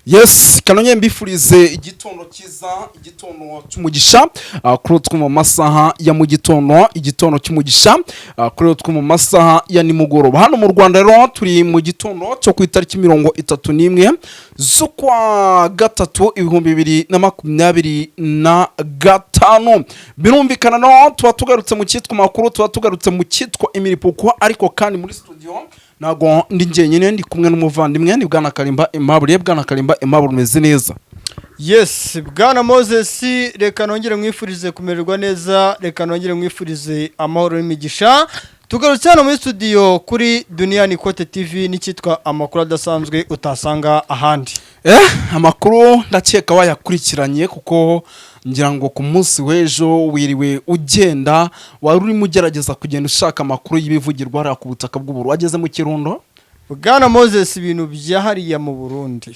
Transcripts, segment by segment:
Yes, kanonye mbifurize igitondo cyiza, igitondo cy'umugisha, kuri twe mu masaha ya mu igitondo cy'umugisha, kuri twe mu masaha ya nimugoroba. Hano mu Rwanda rero turi mu gitondo cyo ku itariki 31 z'ukwa gatatu 2025. Birumvikana no tuba tugarutse mu cyitwa makuru, tuba tugarutse mu cyitwa imiripuko, ariko kandi muri studio nago ndi njyenyine ndi kumwe n'umuvandimwe ni Bwana Kalimba Aimable. Bwana Kalimba Aimable umeze neza? Yes, Bwana Moses, reka nongere mwifurize kumererwa neza, reka nongere mwifurize amahoro n'imigisha. Tugarutse hano muri studio kuri Duniani Kote TV n'icyitwa amakuru adasanzwe utasanga ahandi. Amakuru ndakeka wayakurikiranye kuko ngira ngo ku munsi w'ejo wiriwe ugenda wari urimo ugerageza kugenda ushaka amakuru y'ibivugirwa hariya ku butaka bw'Uburundi. Wageze mu Kirundo? Bwana Moses, ibintu byahariya mu Burundi,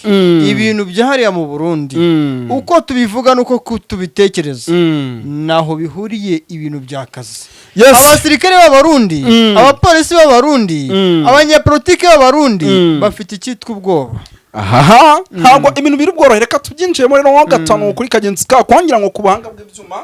ibintu byahariya mu Burundi uko tubivuga nuko tubitekereza naho bihuriye ibintu byakaze. Yes. Abasirikare b'Abarundi, abapolisi b'Abarundi, abanyapolitike b'Abarundi bafite icyitwa ubwoba. Aha, ntabwo ibintu biri bworohe. Reka tubyinjiyemo rero ho gatanu kuri kagenzi ka kwangira ngo kubanga bw'ibyuma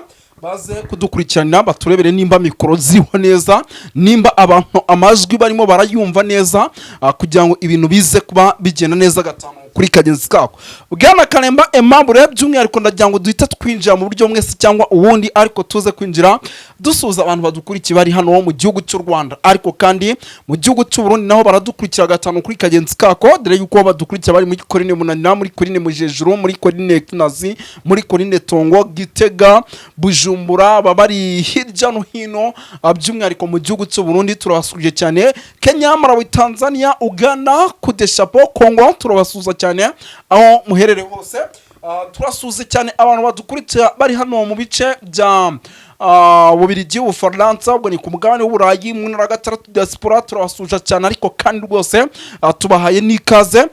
baze kudukurikirana baturebere nimba mikoro ziriho neza, nimba abantu amajwi barimo barayumva neza, kugira ngo ibintu bize kuba bigenda neza gatanu kuri kagenzi kako. Bwana Kalimba Aimable by'umwihariko ndagira ngo duhita twinjira mu buryo mwese cyangwa ubundi, ariko tuze kwinjira dusuza abantu badukurikiye bari hano mu gihugu cy'u Rwanda, ariko kandi mu gihugu cy'u Burundi naho baradukurikira gatanu kuri kagenzi kako, dore yuko badukurikira bari muri Korine Munanira, muri Korine Mujejuru, muri Korine Kinazi, muri Korine Tongo, Gitega, Bujumbura, babari hirya no hino by'umwihariko mu gihugu cy'u Burundi. Turabasuje cyane Kenya, Malawi, Tanzania, Uganda, Kudeshapo, Kongo, turabasuza cyane aho muherere hose. Turasuze cyane abantu badukurikira bari hano mu bice bya Bubiligi, Ubufaransa, ubwo ni ku mugabane w'Uburayi, mu ntara gatandatu diaspora. Turabasuja cyane ariko kandi rwose tubahaye n'ikaze.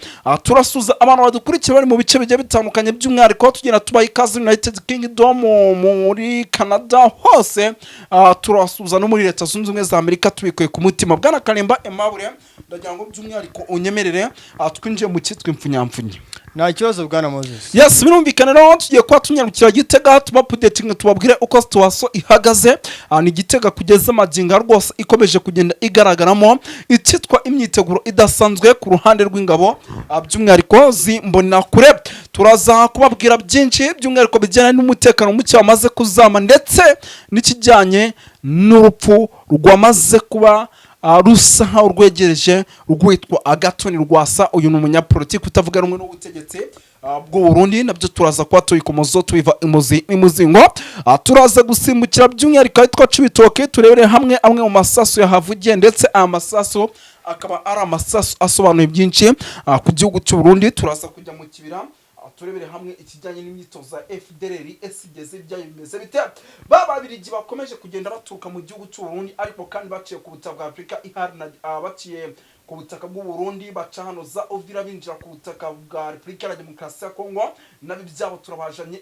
Turasuza abantu badukurikira bari mu bice bigiye bitandukanye, by'umwihariko tugenda tubaha ikaze United Kingdom, muri Canada hose. Turasuza no muri Leta Zunze Ubumwe za Amerika tubikuye ku mutima. Bwana Kalimba Aimable ndagira ngo by'umwihariko unyemerere twinjiye mu cyitwa impfunyamfunyi. Nta kibazo Bwana Moses. Yes, birumvikana rero tugiye kwa tunyarukira Gitega tubapudetinga tubabwire uko situaso ihagaze. Ni Gitega kugeza maginga rwose ikomeje kugenda igaragaramo icyitwa imyiteguro idasanzwe ku ruhande rw'ingabo, by'umwihariko zimbona kure. Turaza kubabwira byinshi by'umwihariko bijyana n'umutekano muke wamaze kuzama, ndetse n'ikijyanye n'urupfu rwamaze kuba rusa nkaho rwegereje rwitwa Agathon Rwasa. Uyu ni umunyapolitiki utavuga rumwe n'ubutegetsi bw'u Burundi, nabyo turaza kuba tuyikomozo tubiva imuzingo. Turaza gusimbukira by'umwihariko ahitwa Cibitoke turebere hamwe amwe mu masasu yahavugiye, ndetse aya masasu akaba ari amasasu asobanuye byinshi ku gihugu cy'u Burundi. Turaza kujya mu kibira turebere hamwe ikijyanye n'imyitozo ya FDLR esigeze byayimeze bite. Bababirigi bakomeje kugenda baturuka mu gihugu cy'u Burundi, ariko kandi baciye ku butaka bwa Afrika iharina, baciye ku butaka bw'u Burundi baca hano za Uvira binjira ku butaka bwa Repubulika ya Demokarasi ya Kongo. Nabi byabo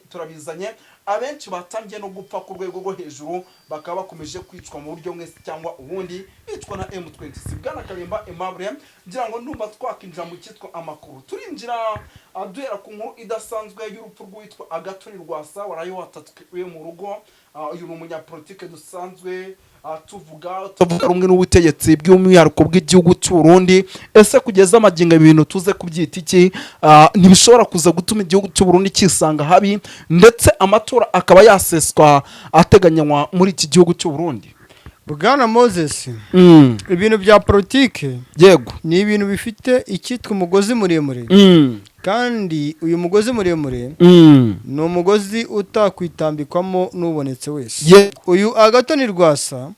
turabizanye, abenshi batangiye no gupfa ku rwego rwo hejuru, bakaba bakomeje kwicwa mu buryo mwese cyangwa ubundi, bicwa na M26. Bwana Kalimba Aimable ngira ngo ndumva twakinjira mu cyitwa amakuru. Turinjira duhera ku nkuru idasanzwe y'urupfu rwitwa Agathon Rwasa warayo watatwiwe mu rugo. Uyu ni umunyapolitike dusanzwe tuvuga rumwe n'ubutegetsi bw'umwihariko bw'igihugu cy'u Burundi. Ese kugeza amaginga ibintu tuze kubyita iki? Ntibishobora kuza gutuma igihugu cy'u Burundi kisanga habi, ndetse amatora akaba yaseswa ateganywa muri iki gihugu cy'u Burundi. Bwana Moses, ibintu bya politike yego ni ibintu bifite icyitwa umugozi muremure, kandi uyu mugozi muremure ni umugozi utakwitambikwamo n'ubonetse wese. Uyu Agathon Rwasa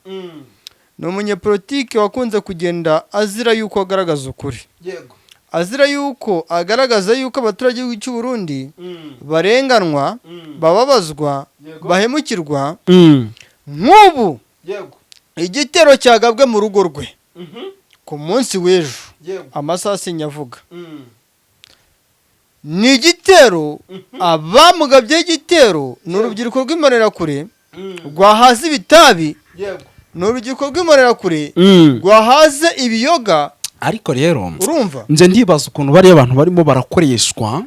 ni umunyapolitike wakunze kugenda azira yuko agaragaza ukuri, azira yuko agaragaza yuko abaturage b'igihugu cy'u Burundi barenganwa, bababazwa, bahemukirwa. Nk'ubu igitero cyagabwe mu rugo rwe ku munsi w'ejo amasaha sinyavuga, ni igitero abamugabye igitero n'urubyiruko rw'imbonerakure rwahaze ibitabi, n'urubyiruko rw'imbonerakure rwahaze ibiyoga, ariko rero urumva nje ndibaza ukuntu bari abantu barimo barakoreshwa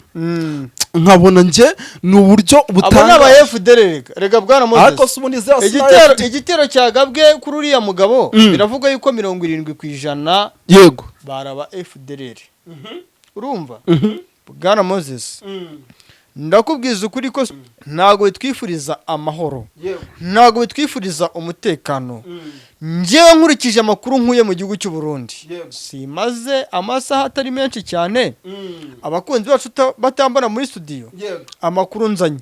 nkabona nje ni uburyo abo ni aba FDL rega bwana ariko Moses subundi zose igitero cyagabwe kuri uriya mugabo biravuga yuko 70% yego baraba FDL urumva bwana Moses ndakubwiza ukuri ko ntago bitwifuriza amahoro ntago bitwifuriza umutekano njyewe nkurikije amakuru nkuye mu gihugu cy'u Burundi simaze amasaha atari menshi cyane abakunzi bacu batambana muri studio amakuru nzanye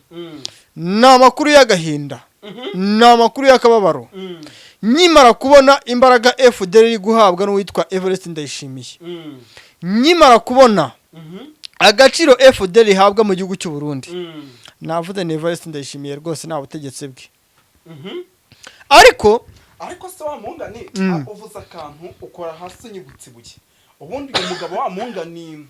ni amakuru y'agahinda ni amakuru y'akababaro nyimara kubona imbaraga FDL iri guhabwa n'uwitwa Everest Ndayishimiye nyimara kubona agaciro FDL ihabwa mu gihugu cy'u Burundi navuze ni Everest Ndayishimiye rwose nta butegetsi bwe ariko se wa mungani uvuza akantu ukora hasi nyibutse buye ubundi uyu mugabo wa mungani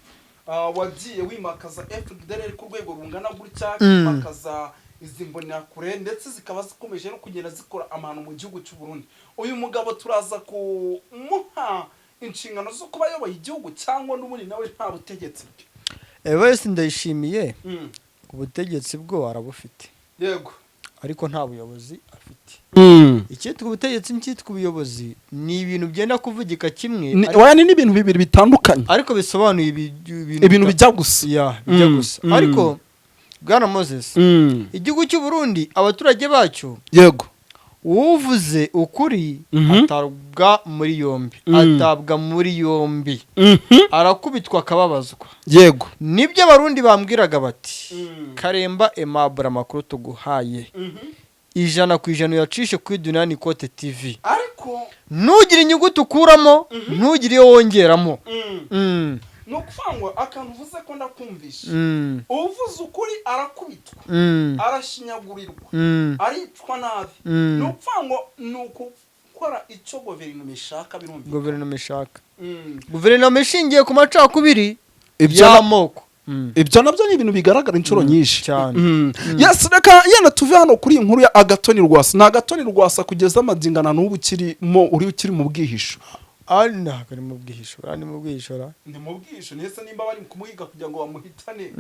wagiye wimakaza FDL ku rwego rungana gutya makaza izi mbonerakure ndetse zikaba zikomeje no kugenda zikora amahano mu gihugu cy'u Burundi uyu mugabo turaza kumuha inshingano zo kuba yoboye igihugu cyangwa n'ubundi nawe nta butegetsi bwe Everest Ndayishimiye ubutegetsi bwo arabufite yego ariko nta buyobozi afite icyitwa ubutegetsi n'icyitwa ubuyobozi ni ibintu byenda kuvugika kimwe oya ni ibintu bibiri bitandukanye ariko bisobanuye ibintu bijya gusa bijya gusa ariko bwana Moses igihugu cy'u Burundi abaturage bacyo yego uvuze ukuri atabwa muri yombi arakubitwa akababazwa yego nibyo abarundi bambwiraga bati Karemba Aimable amakuru tuguhaye 100% yacishe kuri Dunani Kote TV ariko ntugire inyuguti ukuramo ntugire iyo wongeramo no kufangwa akantu uvuze ko ndakumvisha uvuze ukuri arakubitwa arashinyagurirwa aricwa nabi no kufangwa nuko gukora icyo guverinoma ishaka birumvikana guverinoma ishingiye ku macakubiri iby'amoko ibyo nabyo ni ibintu bigaragara inshuro nyinshi cyane yes reka yenda tuve hano kuri inkuru ya Agatoni Rwasa na Agatoni Rwasa kugeza amazingana n'ubu ukiri mu bwihisho ntabwo ari mu bwihisho ni mu bwihisho nese nimba bari kumuhiga kugira ngo bamuhitane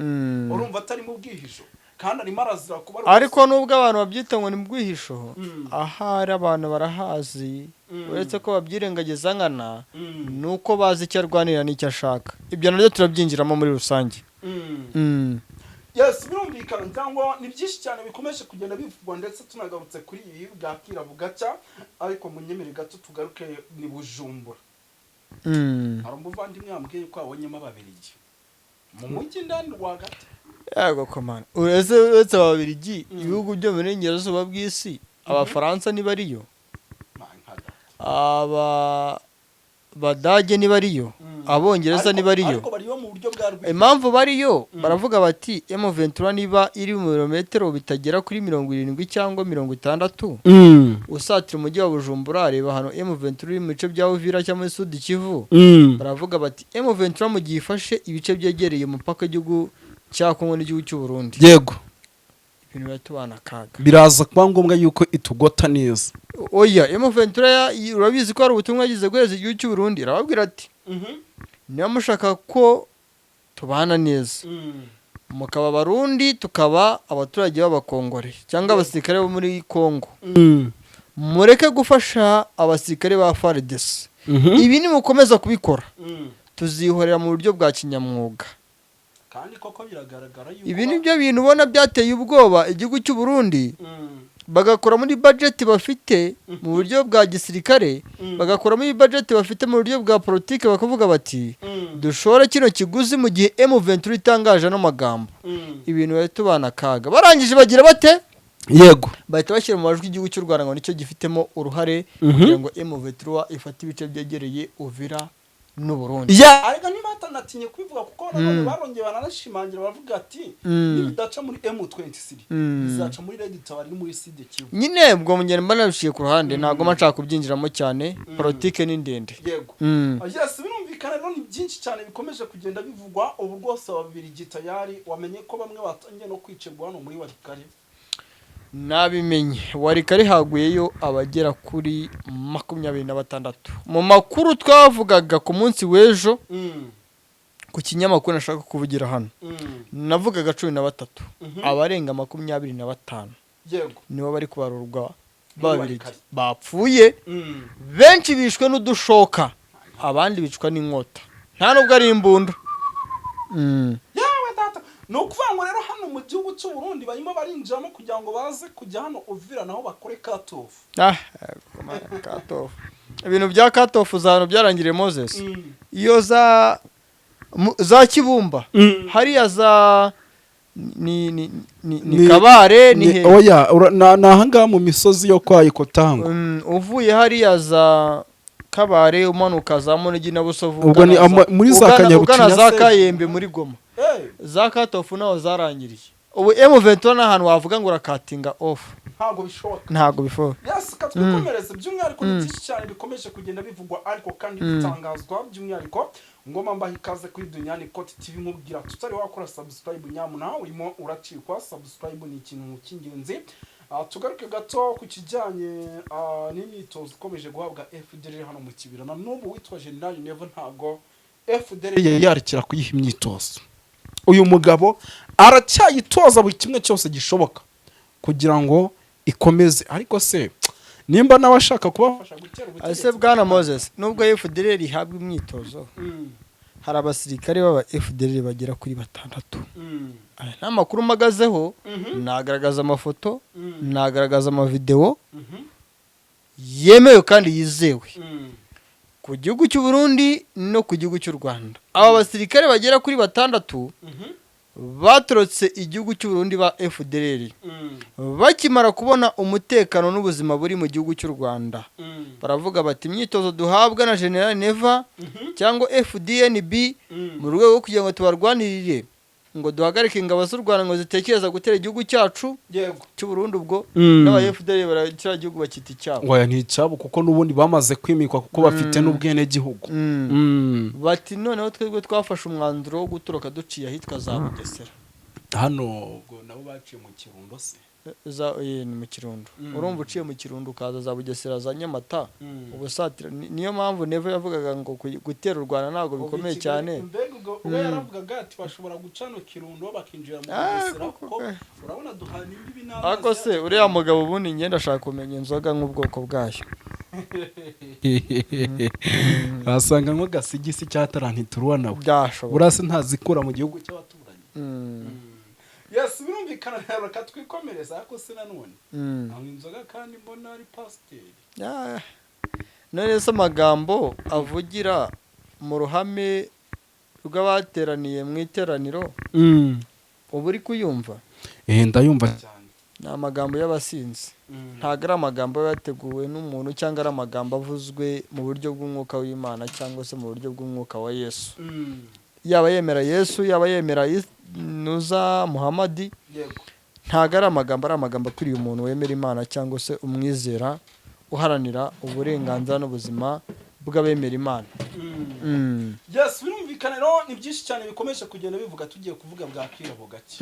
urumva atari mu bwihisho kandi arimo arazira kuba ariko nubwo abantu babyita ngo ni mu bwihisho ahari abantu barahazi uretse ko babyirengagiza nkana nuko bazi icyo arwanira n'icyo ashaka ibyo nabyo turabyinjiramo muri rusange yes birumvikana cyangwa ni byinshi cyane bikomeje kugenda bivugwa ndetse tunagarutse kuri ibi bwakira bugacya ariko mu nyemere gato tugaruke ni Bujumbura hari umuvandimwe yambwiye ko abonyemo ababirigi mu mujyi ndani rwagati yego komana uretse ababirigi ibihugu byo mu burengerazuba bw'isi abafaransa niba ariyo Badage niba ariyo abongereza niba ariyo impamvu bariyo baravuga bati M23 niba iri mu birometero bitagera kuri 70 cyangwa 60 usatira umujyi wa Bujumbura areba hano M23 iri mu bice bya Uvira cyangwa muri Sud Kivu baravuga bati M23 mu gihe ifashe ibice byegereye umupaka w'igihugu cya Kongo n'igihugu cy'u Burundi yego ibintu bitubana kaga biraza kuba ngombwa yuko itugota neza oya M23 urabizi ko ari ubutumwa yagize guhereza igihugu cy'u Burundi arababwira ati niba mushaka ko tubana neza mukaba Barundi tukaba abaturage b'abakongore cyangwa abasirikare bo muri Kongo mureke gufasha abasirikare ba FARDC ibi ni mukomeza kubikora tuzihorera mu buryo bwa kinyamwuga kandi koko biragaragara yuko ibi ni byo bintu ubona byateye ubwoba igihugu cy'u Burundi bagakora muri budget bafite mu buryo bwa gisirikare bagakora muri budget bafite mu buryo bwa politike bakavuga bati dushora kino kiguzi mu gihe M23 itangaje no magambo ibintu bitubana kaga barangije bagira bate yego bahita bashyira mu majwi igihugu cy'u Rwanda ngo nicyo gifitemo uruhare kugira ngo M23 ifate ibice byegereye Uvira n'u Burundi ariko nibatanatinye kwivuga kuko none barongeye banarashimangira bavuga ati nibidaca muri M23 bizaca muri Red Tabari muri Sud Kivu nyine ubwo mungene mbanabishiye ku ruhande ntago mashaka kubyinjiramo cyane politike ni ndende yego yes birumvikana rero ni byinshi cyane bikomeje kugenda bivugwa ubu rwose ababiri gitayari wamenye ko bamwe batangiye no kwicirwa hano muri Warikare nabimenye warikare haguyeyo abagera kuri 26 mu makuru twavugaga ku munsi w'ejo ku kinyamakuru nashaka kuvugira hano navugaga 13 abarenga 25 yego nibo bari kubarurwa babiri bapfuye benshi bishwe n'udushoka abandi bicwa n'inkota nta nubwo ari imbunda yawe data no kuvuga rero hano mu gihugu cy'u Burundi barimo barinjiramo kugira ngo baze kujya hano Uvira naho bakore katofu katofu ibintu bya katofu zano byarangiriye Moses iyo za Kibumba hariya za ni Kabare ni he oya nahanga mu misozi yo kwa Ikotango uvuye hariya za Kabare umanuka za Munigi na Busovu ubwo ni muri za Kanyarukinya za Kayembe muri Goma za katofu naho zarangiriye ubu M23 n'ahantu wavuga ngo rakatinga off ntago bishoboka yes katwikomereze by'umwihariko n'iki cyane bikomeje kugenda bivugwa ariko kandi bitangazwa by'umwihariko ngoma mbaha ikaze kuri Dunyani Cote TV mubwira tutari wakora subscribe nyamuna urimo uracikwa subscribe ni ikintu cy'ingenzi tugaruke gato ku kijyanye n'imyitozo ikomeje guhabwa FDL hano mu Kibira na n'ubu witwa General Never ntago FDL yarikira kuyiha imyitozo uyu mugabo aracyayitoza buri kimwe cyose gishoboka kugira ngo ikomeze ariko se nimba nabashaka kubafasha gutera ubutegetsi ase bwana Moses nubwo FDL ihabwa imyitozo hari abasirikare baba FDL bagera kuri 6 nta makuru magazeho nagaragaza amafoto nagaragaza amavideo yemewe kandi yizewe ku gihugu cy'u Burundi no ku gihugu cy'u Rwanda aba basirikare bagera kuri 6 batorotse igihugu cy'u Burundi ba FDL bakimara kubona umutekano n'ubuzima buri mu gihugu cy'u Rwanda baravuga bati imyitozo duhabwa na General Neva cyangwa FDNB mu rwego rwo kugira ngo tubarwanirire ngo duhagarike ingabo z'u Rwanda ngo zitekereza gutera igihugu cyacu cy'u Burundi ubwo n'aba FDL barakira igihugu bakita icyabo oya nticabo kuko nubundi bamaze kwimikwa kuko bafite n'ubwene gihugu bati noneho twebwe twafashe umwanzuro wo gutoroka duciye ahitwa za Bugesera hano ubwo nabo baciye mu Kirundo se ni mu Kirundo urumva uciye mu Kirundo ukaza za Bugesera za Nyamata ubusatira niyo mpamvu Neva yavugaga ngo gutera u Rwanda ntago bikomeye cyane ubwo yaravugaga ati bashobora gucana Kirundo bakinjira mu Bugesera kuko urabona duhana imbibi n'amazi ako se uriya mugabo ubundi ngenda ashaka kumenya inzoga nk'ubwoko bwayo basanga nko gasigisi cyataranti turuwa nawe byashobora urase ntazikura mu gihugu cy'abaturanyi yes birumvikana rero katwikomereza ariko se nanone aho inzoga kandi mbona ari pasiteri none se amagambo avugira mu ruhame rw'abateraniye mu iteraniro ubu uri kuyumva ndayumva cyane ni amagambo y'abasinzi ntago ari amagambo yateguwe n'umuntu cyangwa ari amagambo avuzwe mu buryo bw'umwuka w'Imana cyangwa se mu buryo bw'umwuka wa Yesu yaba yemera Yesu yaba yemera Nuza Muhammad ntago ari amagambo akwiriye umuntu wemera Imana cyangwa se umwizera uharanira uburenganzira n'ubuzima bw'abemera Imana yes birumvikana rero ni byinshi cyane bikomeje kugenda bivuga tugiye kuvuga bwa kirabo gake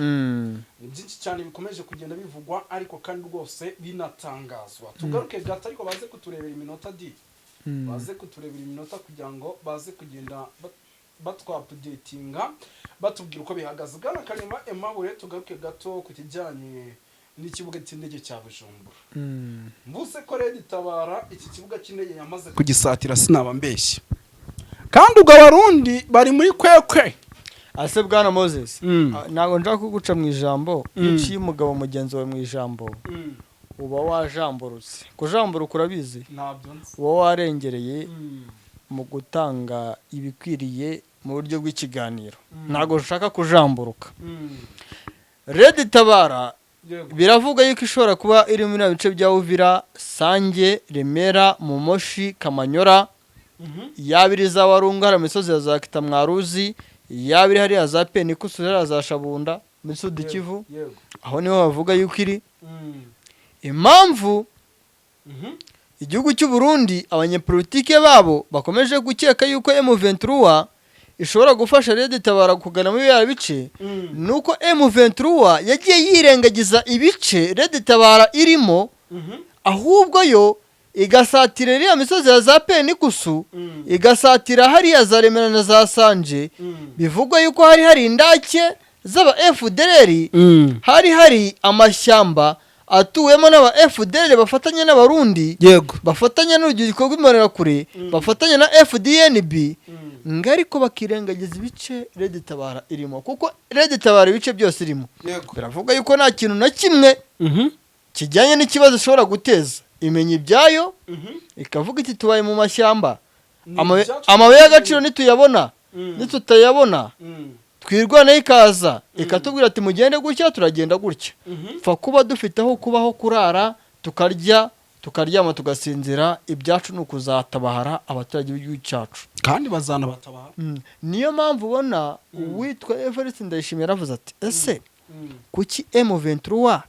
ni byinshi cyane bikomeje kugenda bivugwa ariko kandi rwose binatangazwa tugaruke gato ariko baze kuturebera iminota baze kuturebera iminota kugira ngo baze kugenda batwapudetinga batubwira uko bihagaze bwana Kanimba Aimable tugaruke gato ku kijyanye n'ikibuga cy'indege cya Bujumbura mvuse ko Red Tabara iki kibuga cy'indege yamaze kugisatira sinaba mbeshye kandi ubwo abarundi bari muri kwekwe ase bwana Moses nago nja kuguca mu ijambo uciye umugabo mugenzi wawe mu ijambo uba wajamburutse kujamburuka urabizi ntabyo nzi uba warengereye mu gutanga ibikwiriye mu buryo bw'ikiganiro nago nshaka kujamburuka Red Tabara biravuga yuko ishobora kuba iri mu bice bya Uvira Sange Remera Mumoshi Kamanyora yabiriza warungara misozi ya za Kitamwaruzi yabiri hari za Penikusu za Shabunda Misudi Kivu aho niho bavuga yuko iri impamvu igihugu cy'u Burundi abanyepolitike babo bakomeje gukeka yuko M23 ishobora gufasha Red Tabara kugana muri ya bice nuko M23 yagiye yirengagiza ibice Red Tabara irimo ahubwo yo igasatira iriya misozi ya za Penikusu igasatira hariya za Remera na za Sanje bivugwa yuko hari indake z'aba FDLR hari amashyamba atuwemo n'aba FDLR bafatanya n'abarundi bafatanya n'urubyiruko rw'imborera kure bafatanya na FDNB ngariko bakirengagiza ibice Red Tabara irimo kuko Red Tabara ibice byose irimo biravuga yuko nta kintu na kimwe kijyanye n'ikibazo ishobora guteza imenya ibyayo ikavuga iti tubaye mu mashyamba amabuye y'agaciro nituyabona nitutayabona twirwana ikaza ikatubwira ati mugende gutya turagenda gutya fa kuba dufite aho kubaho kurara tukaryama tugasinzira ibyacu nukuzatabahara abaturage b'igihugu cyacu kandi bazana batabara niyo mpamvu ubona witwa Everest Ndayishimiye yaravuze ati ese kuki M23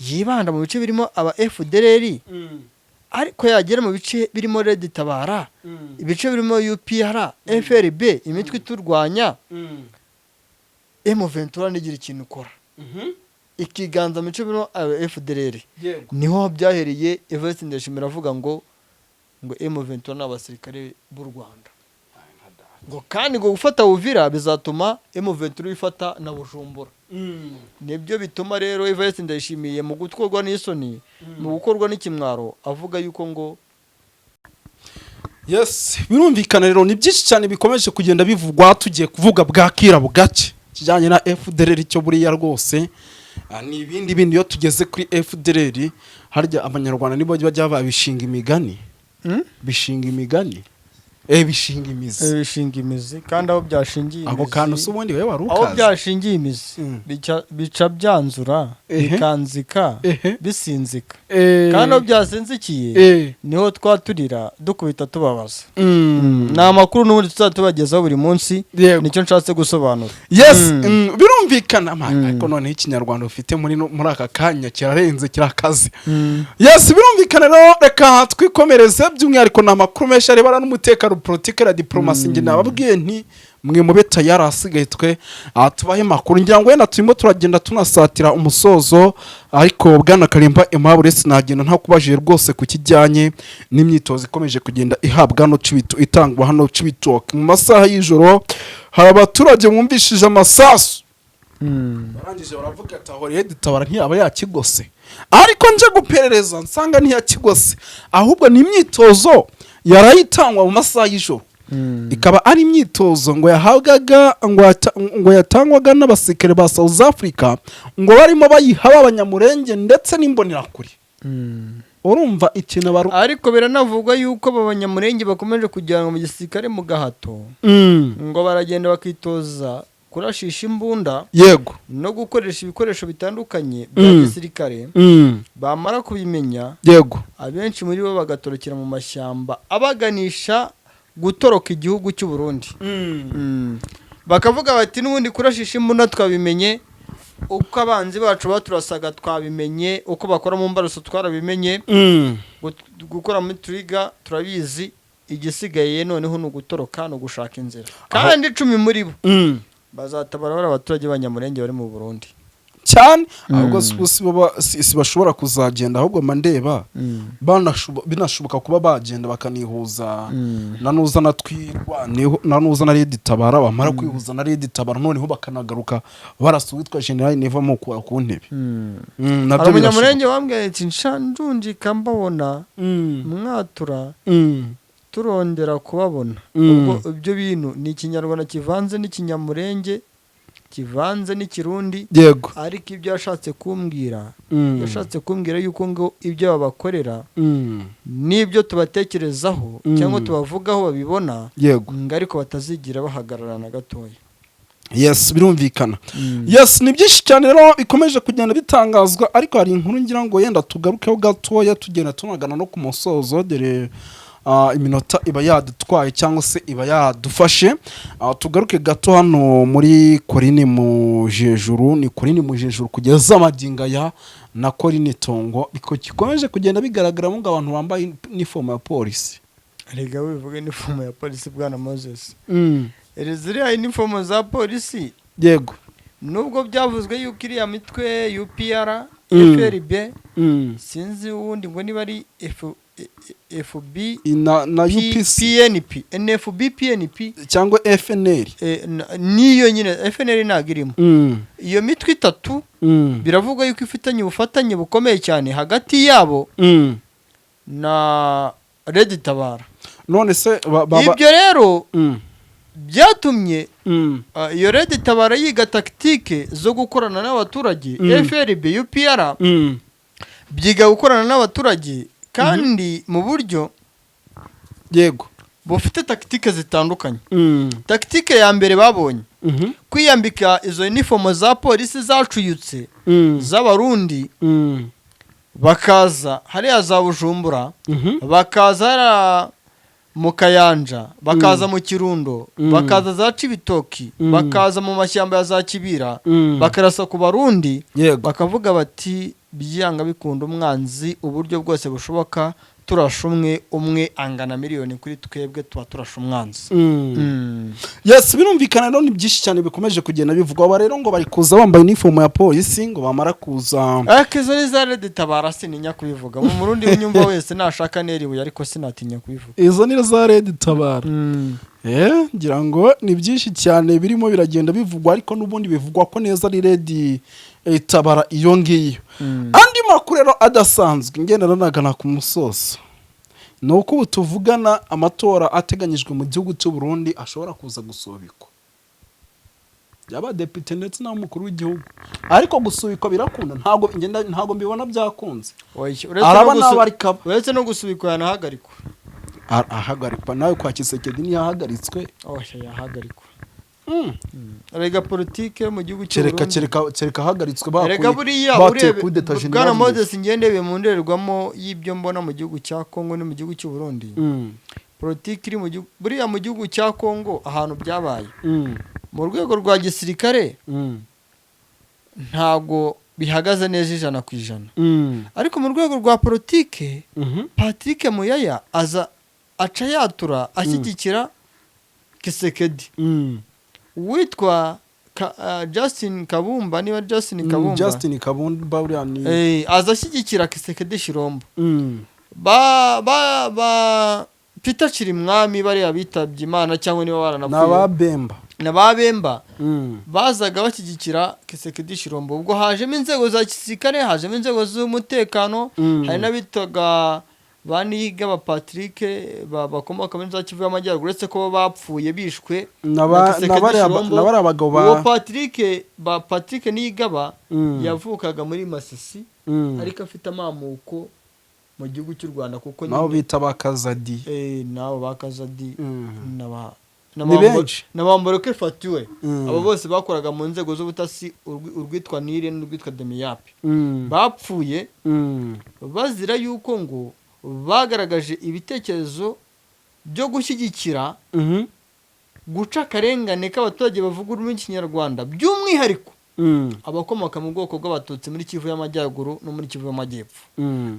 yibanda mu bice birimo aba FDLR ariko yagera mu bice birimo Red Tabara ibice birimo UPR FRB imitwe iturwanya M23 nigira ikintu ukora ikiganza mu bice birimo aba FDLR niho byahereye Everest Ndayishimiye avuga ngo M23 n'abasirikare b'u Rwanda ngo kandi ngo gufata Uvira bizatuma M23 ifata na Bujumbura nibyo bituma rero Everest Ndayishimiye mu gutwarwa n'isoni mu gukorwa n'ikimwaro avuga yuko ngo birumvikana rero ni byinshi cyane bikomeje kugenda bivugwa tugiye kuvuga bwakira bugake kijyanye na FDLR cyo buriya rwose ni ibindi iyo tugeze kuri FDLR harya abanyarwanda nibo bajya babishinga imigani bishinga imigani bishinga imizi kandi aho byashingiye ako kantu s'ubundi wewe warukaza aho byashingiye imizi bica byanzura bikanzika bisinzika kandi aho byasinzikiye niho twaturira dukubita tubabaza na amakuru n'ubundi tuzatubagezaho buri munsi nicyo nshatse gusobanura birumvikana ariko none ikinyarwanda ufite muri aka kanya kirarenze kirakaze birumvikana rero reka twikomereze by'umwihariko na makuru menshi arebana n'umutekano politike na diplomasi nge nababwiye nti mwe mube tayari asigaye twe tubahe makuru ngira ngo wenda turimo turagenda tunasatira umusozo ariko bwana Karimba Aimable sinagenda nta kubajije rwose ku kijyanye n'imyitozo ikomeje kugenda ihabwa no Cibito itangwa hano Cibito mu masaha y'ijoro hari abaturage mwumvishije amasasu barangije baravuga ati aho Red Tabara ntiyaba yakigose ariko nje guperereza nsanga ntiyakigose ahubwo ni imyitozo yarayitangwa mu masaha y'ijoro ikaba ari imyitozo ngo yahabwaga ngo yatangwaga n'abasirikare ba South Africa ngo barimo bayiha abanyamurenge ndetse n'imbonerakure urumva ikintu ariko biranavugwa yuko abanyamurenge bakomeje kujyanwa mu gisirikare mu gahato ngo baragenda bakitoza kurashisha imbunda no gukoresha ibikoresho bitandukanye bya gisirikare bamara kubimenya abenshi muri bo bagatorokera mu mashyamba abaganisha gutoroka igihugu cy'u Burundi bakavuga bati n'ubundi kurashisha imbunda twabimenye uko abanzi bacu baturasaga twabimenye uko bakora mu mbaruso twarabimenye gukora muri Turiga turabizi igisigaye noneho no gutoroka no gushaka inzira kandi 10 muri bo bazatabara abaturage b'abanyamurenge bari mu Burundi cyane ahubwo si bashobora kuzagenda ahubwo mandeba binashoboka kuba bagenda bakanihuza nanuza nanuza na Red Tabara bamara kwihuza na Red Tabara noneho bakanagaruka barasuwitwa General Neva mu kwa ku ntebe nabyo abanyamurenge bambwiye ati nshanjunjika mbabona mwatura turondera kubabona ubwo ibyo bintu ni ikinyarwanda kivanze n'ikinyamurenge kivanze n'ikirundi ariko ibyo yashatse kumbwira yuko ngo ibyo babakorera n'ibyo tubatekerezaho cyangwa tubavugaho babibona ngo ariko batazigira bahagararana gatoya birumvikana ni byinshi cyane rero bikomeje kugenda bitangazwa ariko hari inkuru ngira ngo yenda tugarukeho gatoya tugenda tunagana no ku musozo dore iminota iba yadutwaye cyangwa se iba yadufashe tugaruke gato hano muri Korine Mujejuru ni Korine Mujejuru kugeza amaginga ya na Korine Tongo biko kikomeje kugenda bigaragaramo ngo abantu bambaye uniform ya polisi rega wivuge uniform ya polisi bwana Moses ziriya inifomo za polisi yego nubwo byavuzwe yuko iriya mitwe UPR FRB sinzi ubundi ngo niba ari FB na UPC PNP NFB PNP cyangwa FNL niyo nyine FNL ntabwo irimo. Iyo mitwe itatu biravugwa yuko ifitanye ubufatanye bukomeye cyane hagati yabo na Red Tabara. none se ibyo rero byatumye iyo Red Tabara yiga taktike zo gukorana n'abaturage. FRB UPR byiga gukorana n'abaturage kandi mu buryo yego bufite taktike zitandukanye. Taktike ya mbere babonye kwiyambika izo uniform za polisi zacuyutse z'abarundi bakaza hariya za Bujumbura bakaza mu Kayanja bakaza mu Kirundo bakaza za Cibitoki bakaza mu mashyamba ya za Kibira bakarasa ku barundi bakavuga bati byanga bikunda umwanzi uburyo bwose bushoboka turashumwe umwe angana miliyoni kuri twebwe tuba turasha umwanzi. Yes birumvikana rero ni byinshi cyane bikomeje kugenda bivugwa aba rero ngo bari kuza bambaye uniform ya polisi ngo bamara kuza izo ni za Red Tabara sininya kubivuga mu Murundi unyumva wese nashaka neribuye ariko sinatinya kubivuga izo ni za Red Tabara. Ngira ngo ni byinshi cyane birimo biragenda bivugwa ariko n'ubundi bivugwa ko neza ari Red Tabara iyo ngiyo. Andi makuru rero adasanzwe ngenda nanagana ku musoso nuko butuvugana amatora ateganyijwe mu gihugu cy'u Burundi ashobora kuza gusubikwa yaba depite ndetse n'umukuru w'igihugu ariko gusubikwa birakunda ntago mbibona byakunze uretse no gusubikwa yanahagarikwa ahagarikwa nawe kwa Kisekedi ni yahagaritswe yahagarikwa rega politike mu gihugu cy'u Burundi cereka hagaritswe bateye kudeta general Bwana Moses ngendebe mu ndererwamo y'ibyo mbona mu gihugu cya Kongo no mu gihugu cy'u Burundi. Politike iri mu gihugu buriya mu gihugu cya Kongo ahantu byabaye mu rwego rwa gisirikare ntago bihagaze neza 100%. Ariko mu rwego rwa politike Patrick Muyaya aca yatura ashyigikira Kisekedi. Witwa Justin Kabumba niba Justin Kabumba uriya ni azashyigikira Kisekedi Shirombo. Peter Chirimwami bari abitabye Imana cyangwa niba baranapfuye n'ababemba bazaga bashyigikira Kisekedi Shirombo. Ubwo hajemo inzego za gisirikare hajemo inzego z'umutekano hari n'abitaga baniga ba Patrick bakomoka muri za Kivu y'Amajyaruguru uretse ko bapfuye bishwe n'abari abagabo ba Patrick niyigaba yavukaga muri Masisi ariko afite amamuko mu gihugu cy'u Rwanda kuko nabo bita bakazadi nabo bakazadi n'abamboroke fatiwe abo bose bakoraga mu nzego z'ubutasi urwitwa Nire n'urwitwa Demiyapi bapfuye bazira yuko ngo bagaragaje ibitekerezo byo gushyigikira guca akarengane k'abaturage bavuga ururimi rw'ikinyarwanda by'umwihariko abakomoka mu bwoko bw'abatutsi muri Kivu y'Amajyaruguru no muri Kivu y'Amajyepfo.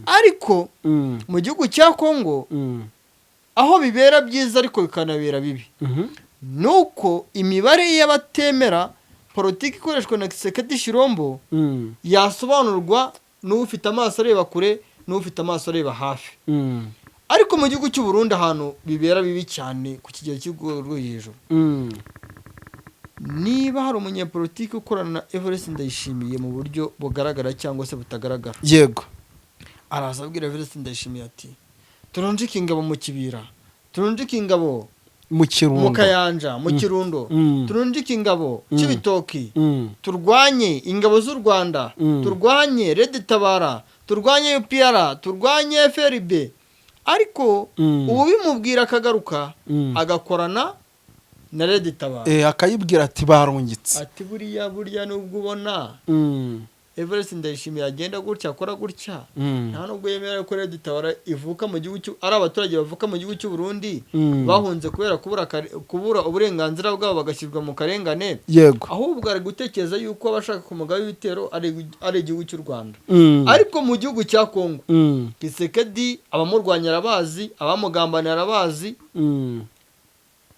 Ariko mu gihugu cya Kongo aho bibera byiza ariko bikanabera bibi nuko imibare y'abatemera politiki ikoreshwa na Kisekedi Shirombo yasobanurwa n'ufite amaso areba kure n'ufite amaso areba hafi. Ariko mu gihugu cy'u Burundi ahantu bibera bibi cyane ku kigero cy'urwego hejuru. Niba hari umunyapolitiki ukorana na Evariste Ndayishimiye mu buryo bugaragara cyangwa se butagaragara yego araza abwira Evariste Ndayishimiye ati turunjike ingabo mu Kibira turunjike ingabo mu Kirundo mu Kayanja mu Kirundo turunjike ingabo Cibitoki turwanye ingabo z'u Rwanda turwanye Red Tabara turwanye UPR turwanye FRB. Ariko ubu bimubwira akagaruka agakorana na Red Tabara akayibwira ati barungitse ati buriya nubwo ubona Evariste Ndayishimiye agenda gutya akora gutya nta nubwo yemera ko Red Tabara ivuka mu gihugu ari abaturage bavuka mu gihugu cy'u Burundi bahunze kubera kubura uburenganzira bwabo bagashyirwa mu karengane yego ahubwo ari gutekereza yuko abashaka kumugaba ibitero ari igihugu cy'u Rwanda. Ariko mu gihugu cya Kongo Kisekedi abamurwanya arabazi abamugambanira arabazi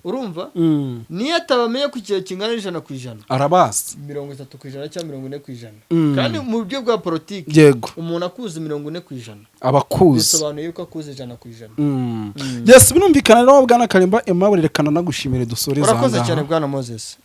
urumva niyo atabamenye ku kigero kingana n'ijana ku ijana arabazi 30% cyangwa 40%, kandi mu buryo bwa politiki yego umuntu akuze 40% abakuzi bisobanuye yuko akuze 100%. yes birumvikana rero bwana Karimba Aimable rekana nagushimire dusoreza urakoze cyane bwana Moses.